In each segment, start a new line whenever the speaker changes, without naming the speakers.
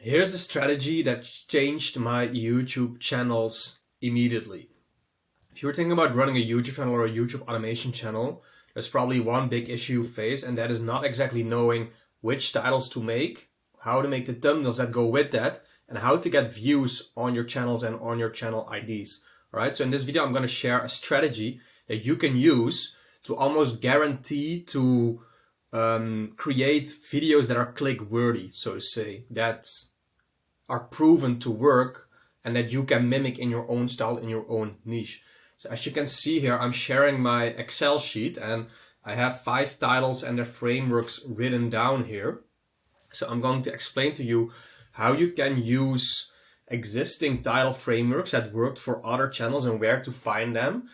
Here's a strategy that changed my YouTube channels immediately. If you're thinking about running a YouTube channel or a YouTube automation channel, there's probably one big issue you face, and that is not exactly knowing which titles to make, how to make the thumbnails that go with that, and how to get views on your channels and on your channel IDs. All right, so in this video, I'm going to share a strategy that you can use to almost guarantee to create videos that are click-worthy, so to say, that are proven to work and that you can mimic in your own style, in your own niche. So as you can see here, I'm sharing my Excel sheet and I have 5 titles and their frameworks written down here. So I'm going to explain to you how you can use existing title frameworks that worked for other channels and where to find them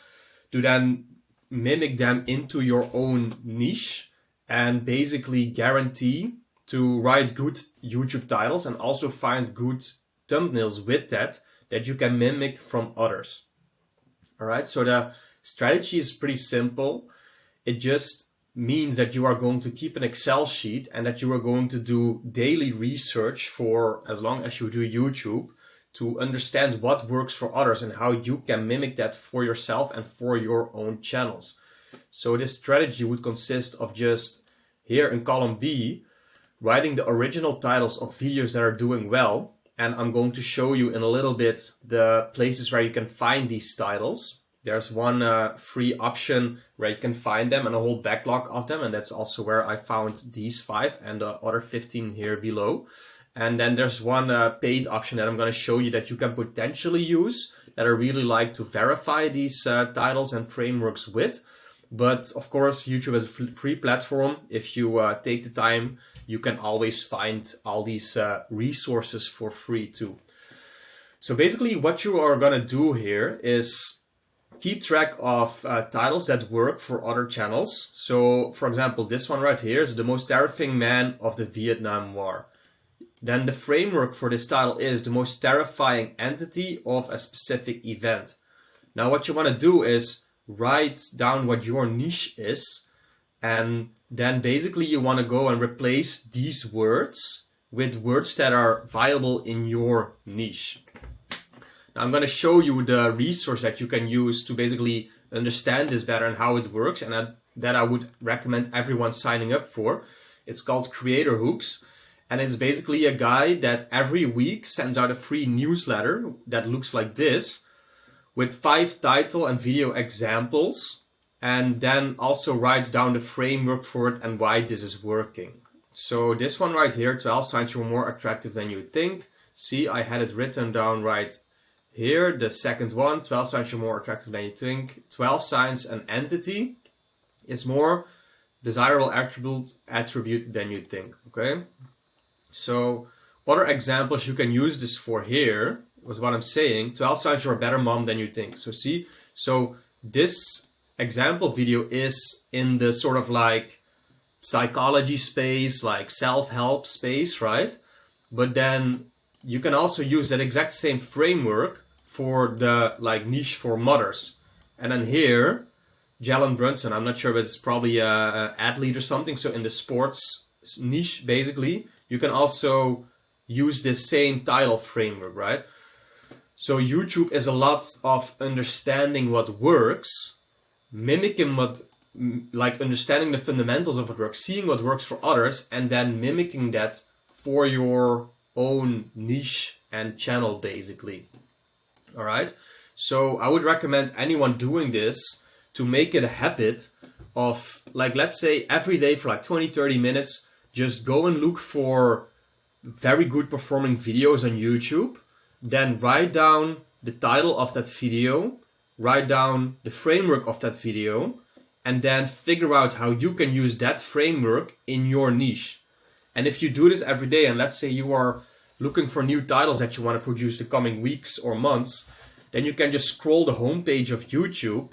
to then mimic them into your own niche and basically guarantee to write good YouTube titles and also find good thumbnails with that you can mimic from others. All right, so the strategy is pretty simple. It just means that you are going to keep an Excel sheet and that you are going to do daily research for as long as you do YouTube to understand what works for others and how you can mimic that for yourself and for your own channels. So this strategy would consist of just here in column B, writing the original titles of videos that are doing well. And I'm going to show you in a little bit the places where you can find these titles. There's one free option where you can find them and a whole backlog of them. And that's also where I found these 5 and the other 15 here below. And then there's one paid option that I'm going to show you that you can potentially use that I really like to verify these titles and frameworks with. But of course, YouTube is a free platform. If you take the time, you can always find all these resources for free too. So basically what you are going to do here is keep track of titles that work for other channels. So for example, this one right here is the most terrifying man of the Vietnam War. Then the framework for this title is the most terrifying entity of a specific event. Now what you want to do is write down what your niche is, and then basically you want to go and replace these words with words that are viable in your niche. Now I'm going to show you the resource that you can use to basically understand this better and how it works, and that I would recommend everyone signing up for. It's called Creator Hooks, and it's basically a guy that every week sends out a free newsletter that looks like this with 5 title and video examples, and then also writes down the framework for it and why this is working. So this one right here, 12 signs you're more attractive than you think. See, I had it written down right here. The second one, 12 signs you're more attractive than you think. 12 signs an entity is more desirable attribute than you think. Okay. So other examples you can use this for here was what I'm saying. 12 signs you're a better mom than you think. So see, so this example video is in the sort of like psychology space, like self-help space, right? But then you can also use that exact same framework for the like niche for mothers. And then here, Jalen Brunson, I'm not sure, but it's probably an athlete or something. So in the sports niche, basically, you can also use this same title framework, right? So YouTube is a lot of understanding what works, mimicking what, like understanding the fundamentals of what works, seeing what works for others, and then mimicking that for your own niche and channel, basically. All right. So I would recommend anyone doing this to make it a habit of, like, let's say every day for like 20-30 minutes, just go and look for very good performing videos on YouTube, then write down the title of that video, write down the framework of that video, and then figure out how you can use that framework in your niche. And if you do this every day, and let's say you are looking for new titles that you want to produce the coming weeks or months, then you can just scroll the homepage of YouTube,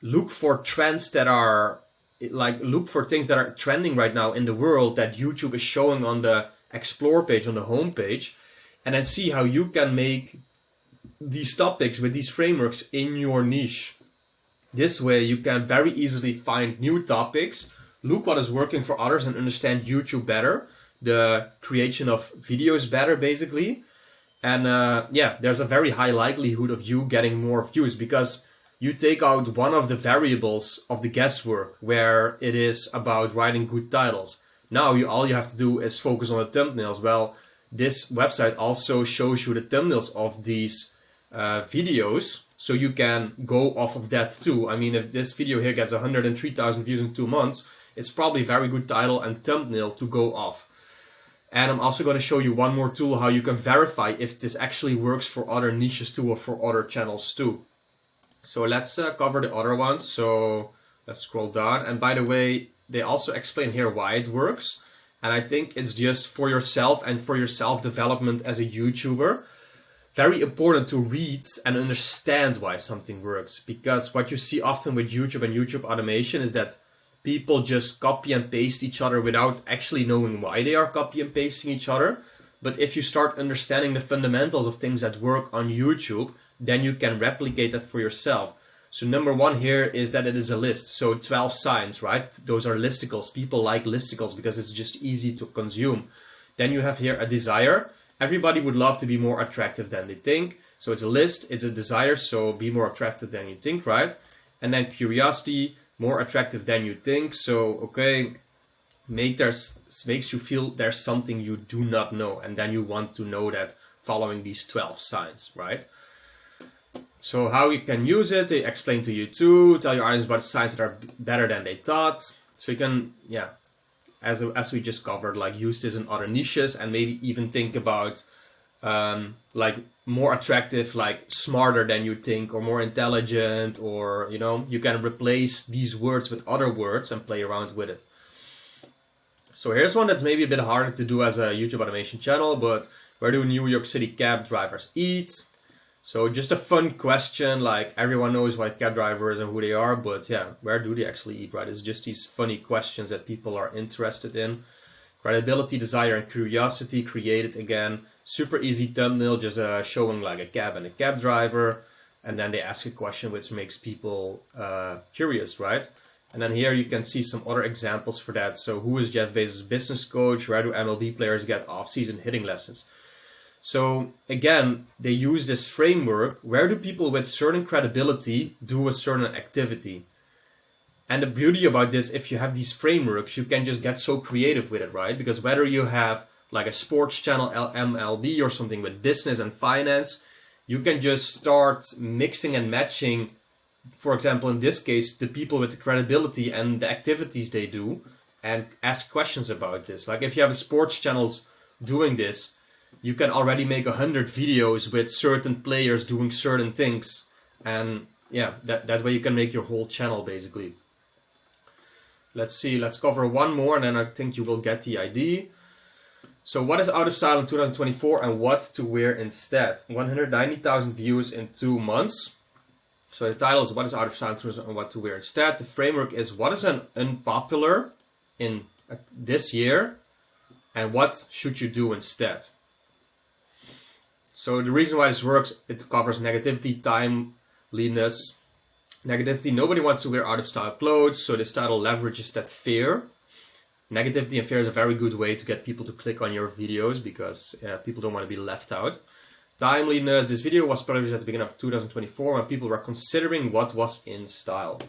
look for trends that are, like, look for things that are trending right now in the world that YouTube is showing on the Explore page, on the homepage, and then see how you can make these topics with these frameworks in your niche. This way you can very easily find new topics, look what is working for others and understand YouTube better, the creation of videos better, basically. And yeah, there's a very high likelihood of you getting more views because you take out one of the variables of the guesswork where it is about writing good titles. Now all you have to do is focus on the thumbnails. Well, this website also shows you the thumbnails of these videos, so you can go off of that too. I mean, if this video here gets 103,000 views in 2 months, it's probably a very good title and thumbnail to go off. And I'm also going to show you one more tool how you can verify if this actually works for other niches too or for other channels too. So let's cover the other ones. So let's scroll down. And by the way, they also explain here why it works. And I think it's just for yourself and for your self-development as a YouTuber. Very important to read and understand why something works. Because what you see often with YouTube and YouTube automation is that people just copy and paste each other without actually knowing why they are copy and pasting each other. But if you start understanding the fundamentals of things that work on YouTube, then you can replicate that for yourself. So number one here is that it is a list. So 12 signs, right? Those are listicles. People like listicles because it's just easy to consume. Then you have here a desire. Everybody would love to be more attractive than they think. So it's a list, it's a desire, so be more attractive than you think, right? And then curiosity, more attractive than you think. So, okay, makes you feel there's something you do not know. And then you want to know that following these 12 signs, right? So how you can use it, they explain to you too, tell your audience about signs that are better than they thought. So you can, yeah, as we just covered, like use this in other niches and maybe even think about like more attractive, like smarter than you think, or more intelligent, or, you know, you can replace these words with other words and play around with it. So here's one that's maybe a bit harder to do as a YouTube automation channel, but where do New York City cab drivers eat? So just a fun question, like everyone knows what cab drivers and who they are, but yeah, where do they actually eat, right? It's just these funny questions that people are interested in. Credibility, desire, and curiosity created again. Super easy thumbnail, just showing like a cab and a cab driver. And then they ask a question which makes people curious, right? And then here you can see some other examples for that. So who is Jeff Bezos' business coach? Where do MLB players get off-season hitting lessons? So again, they use this framework. Where do people with certain credibility do a certain activity? And the beauty about this, if you have these frameworks, you can just get so creative with it, right? Because whether you have like a sports channel, MLB, or something with business and finance, you can just start mixing and matching, for example, in this case, the people with the credibility and the activities they do, and ask questions about this. Like if you have a sports channels doing this, you can already make 100 videos with certain players doing certain things. And yeah, that way you can make your whole channel basically. Let's see, let's cover one more and then I think you will get the idea. So what is out of style in 2024 and what to wear instead? 190,000 views in 2 months. So the title is what is out of style and what to wear instead. The framework is what is an unpopular in this year and what should you do instead? So the reason why this works, it covers negativity, timeliness. Negativity, nobody wants to wear out of style clothes, so this title leverages that fear. Negativity and fear is a very good way to get people to click on your videos because people don't want to be left out. Timeliness, this video was published at the beginning of 2024 when people were considering what was in style.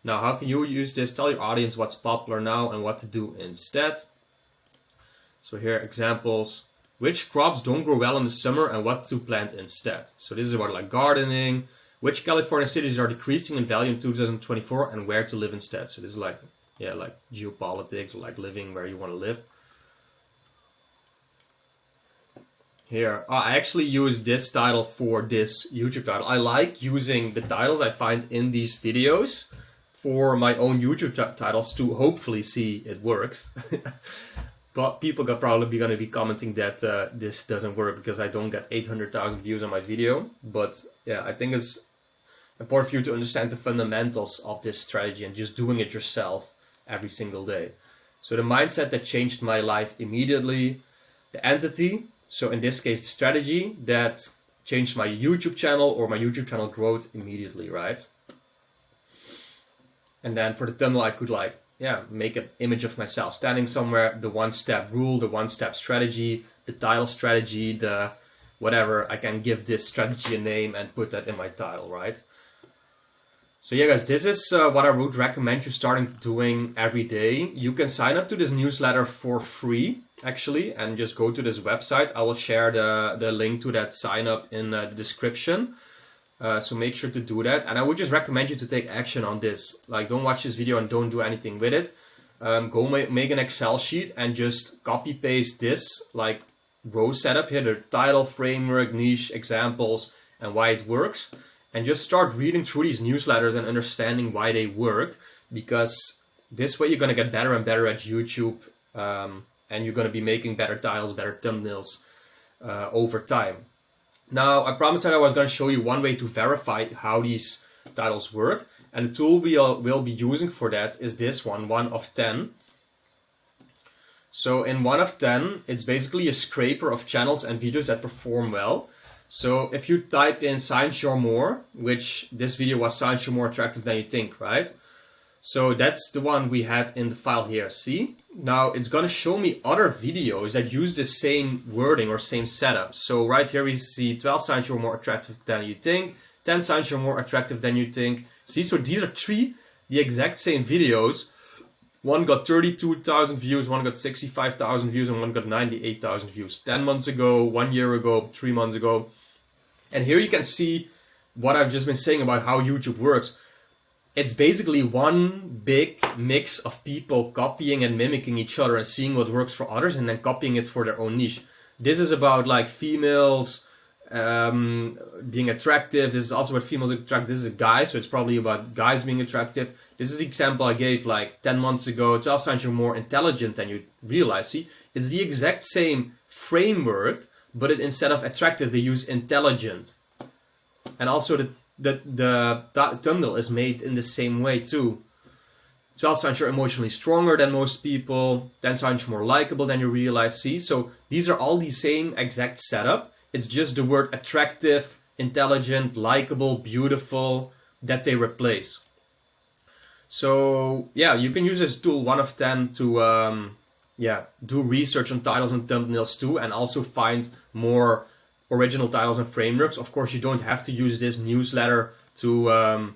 Now, how can you use this? Tell your audience what's popular now and what to do instead. So here are examples. Which crops don't grow well in the summer and what to plant instead. So this is about like gardening. Which California cities are decreasing in value in 2024 and where to live instead. So this is like, yeah, like geopolitics or like living where you want to live. Here, I actually use this title for this YouTube title. I like using the titles I find in these videos for my own YouTube titles to hopefully see it works. But people are probably going to be commenting that this doesn't work because I don't get 800,000 views on my video. But yeah, I think it's important for you to understand the fundamentals of this strategy and just doing it yourself every single day. So the mindset that changed my life immediately, the entity, so in this case, the strategy that changed my YouTube channel or my YouTube channel growth immediately, right? And then for the thumbnail, I could like yeah, make an image of myself standing somewhere, the one-step rule, the one-step strategy, the title strategy, the whatever. I can give this strategy a name and put that in my title, right? So yeah, guys, this is what I would recommend you starting doing every day. You can sign up to this newsletter for free, actually, and just go to this website. I will share the link to that sign up in the description. So make sure to do that. And I would just recommend you to take action on this. Like, don't watch this video and don't do anything with it. Go make an Excel sheet and just copy paste this like row setup here, the title, framework, niche, examples, and why it works. And just start reading through these newsletters and understanding why they work, because this way you're going to get better and better at YouTube, and you're going to be making better titles, better thumbnails over time. Now, I promised that I was going to show you one way to verify how these titles work, and the tool we'll be using for that is this one of 10. So in 1 of 10, it's basically a scraper of channels and videos that perform well. So if you type in Science You're More, which this video was Science You're More attractive than you think, right? So that's the one we had in the file here, see? Now it's gonna show me other videos that use the same wording or same setup. So right here we see 12 Science You're More attractive than you think, 10 Science You're More attractive than you think. See, so these are 3 the exact same videos. One got 32,000 views, one got 65,000 views, and one got 98,000 views. 10 months ago, 1 year ago, 3 months ago. And here you can see what I've just been saying about how YouTube works. It's basically one big mix of people copying and mimicking each other and seeing what works for others and then copying it for their own niche. This is about like females being attractive. This is also about females attractive. This is a guy, so it's probably about guys being attractive. This is the example I gave like 10 months ago. 12 signs you're more intelligent than you realize. See, it's the exact same framework, but instead of attractive, they use intelligent. And also the thumbnail is made in the same way too. 12 signs you're emotionally stronger than most people. 10 signs you're more likable than you realize. See, so these are all the same exact setup. It's just the word attractive, intelligent, likable, beautiful that they replace. So yeah, you can use this tool 1 of 10 to do research on titles and thumbnails too, and also find more original titles and frameworks. Of course, you don't have to use this newsletter to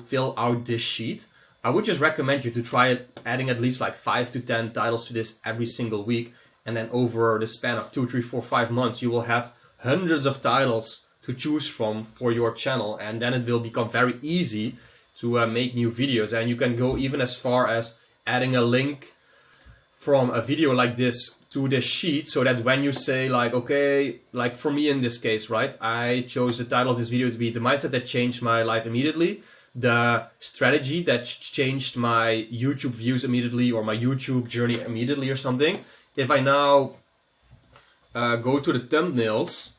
fill out this sheet. I would just recommend you to try adding at least like 5 to 10 titles to this every single week, and then over the span of 2, 3, 4, 5 months, you will have hundreds of titles to choose from for your channel, and then it will become very easy to make new videos. And you can go even as far as adding a link from a video like this to this sheet, so that when you say like, okay, like for me in this case, right, I chose the title of this video to be the mindset that changed my life immediately, the strategy that changed my YouTube views immediately, or my YouTube journey immediately, or something. If I now go to the thumbnails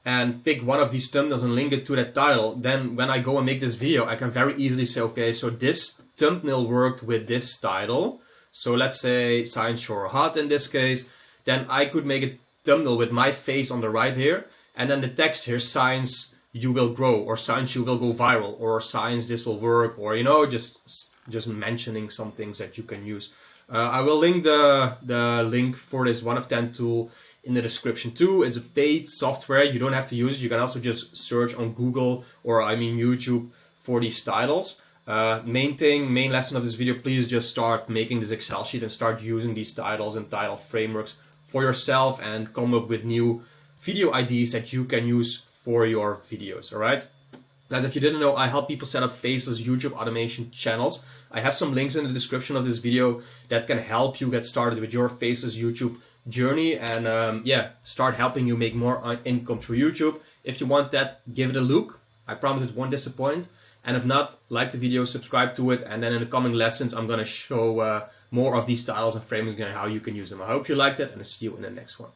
and pick one of these thumbnails and link it to that title, then when I go and make this video, I can very easily say, okay, so this thumbnail worked with this title. So let's say Science You're Hot in this case. Then I could make a thumbnail with my face on the right here, and then the text here, Science You Will Grow, or Science You Will Go Viral, or Science This Will Work, or, you know, just mentioning some things that you can use. I will link the link for this 1 of 10 tool in the description too. It's a paid software. You don't have to use it. You can also just search on Google, or I mean YouTube, for these titles. Main lesson of this video, please just start making this Excel sheet and start using these titles and title frameworks for yourself, and come up with new video ideas that you can use for your videos. All right, guys, if you didn't know, I help people set up faceless YouTube automation channels. I have some links in the description of this video that can help you get started with your faceless YouTube journey, and start helping you make more income through YouTube. If you want that, give it a look. I promise it won't disappoint. And if not, like the video, subscribe to it, and then in the coming lessons, I'm going to show more of these styles and frameworks and how you can use them. I hope you liked it, and I'll see you in the next one.